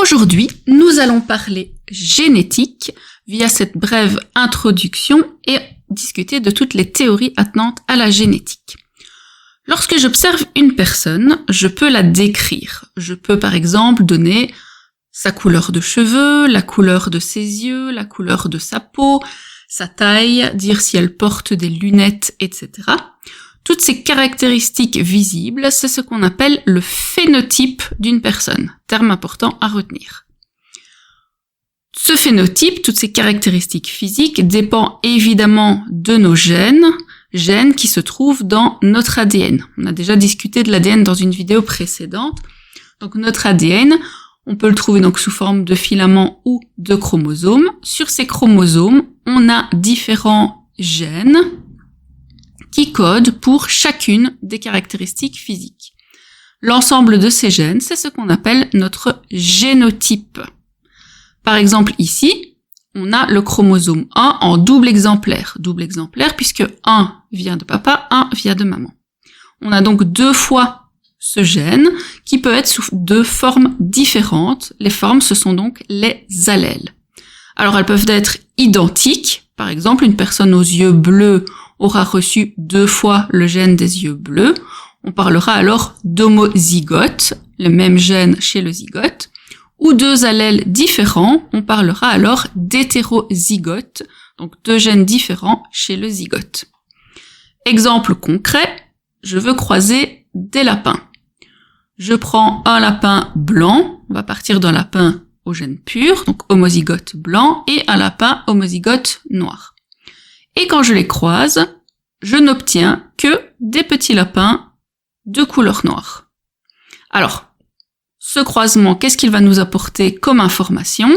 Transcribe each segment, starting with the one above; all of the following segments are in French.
Aujourd'hui, nous allons parler génétique via cette brève introduction et discuter de toutes les théories attenantes à la génétique. Lorsque j'observe une personne, je peux la décrire. Je peux par exemple donner sa couleur de cheveux, la couleur de ses yeux, la couleur de sa peau, sa taille, dire si elle porte des lunettes, etc. Toutes ces caractéristiques visibles, c'est ce qu'on appelle le phénotype d'une personne. Terme important à retenir. Ce phénotype, toutes ces caractéristiques physiques, dépend évidemment de nos gènes qui se trouvent dans notre ADN. On a déjà discuté de l'ADN dans une vidéo précédente. Donc notre ADN, on peut le trouver donc sous forme de filaments ou de chromosomes. Sur ces chromosomes, on a différents gènes qui codent pour chacune des caractéristiques physiques. L'ensemble de ces gènes, c'est ce qu'on appelle notre génotype. Par exemple ici, on a le chromosome 1 en double exemplaire. Double exemplaire puisque 1 vient de papa, 1 vient de maman. On a donc 2 fois ce gène qui peut être sous 2 formes différentes. Les formes, ce sont donc les allèles. Alors elles peuvent être identiques. Par exemple, une personne aux yeux bleus aura reçu 2 fois le gène des yeux bleus. On parlera alors d'homozygote, le même gène chez le zygote. Ou 2 allèles différents, on parlera alors d'hétérozygote, donc 2 gènes différents chez le zygote. Exemple concret, je veux croiser des lapins. Je prends un lapin blanc, on va partir d'un lapin au gène pur, donc homozygote blanc, et un lapin homozygote noir. Et quand je les croise, je n'obtiens que des petits lapins de couleur noire. Alors, ce croisement, qu'est-ce qu'il va nous apporter comme information?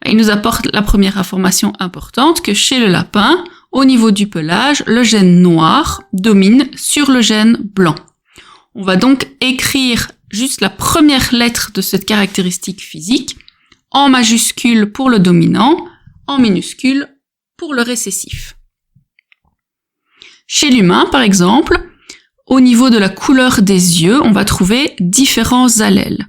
Il nous apporte la première information importante, que chez le lapin, au niveau du pelage, le gène noir domine sur le gène blanc. On va donc écrire juste la première lettre de cette caractéristique physique, en majuscule pour le dominant, en minuscule pour le récessif. Chez l'humain, par exemple, au niveau de la couleur des yeux, on va trouver différents allèles.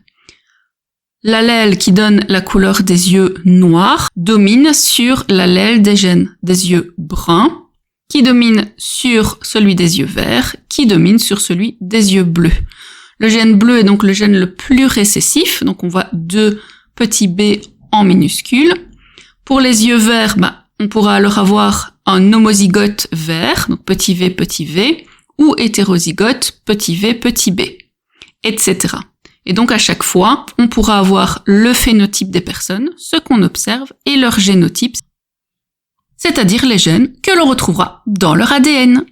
L'allèle qui donne la couleur des yeux noirs domine sur l'allèle des gènes des yeux bruns, qui domine sur celui des yeux verts, qui domine sur celui des yeux bleus. Le gène bleu est donc le gène le plus récessif, donc on voit 2 petits b en minuscule. Pour les yeux verts, on pourra alors avoir un homozygote vert, donc petit v, ou hétérozygote petit v, petit b, etc. Et donc à chaque fois, on pourra avoir le phénotype des personnes, ce qu'on observe, et leur génotype, c'est-à-dire les gènes que l'on retrouvera dans leur ADN.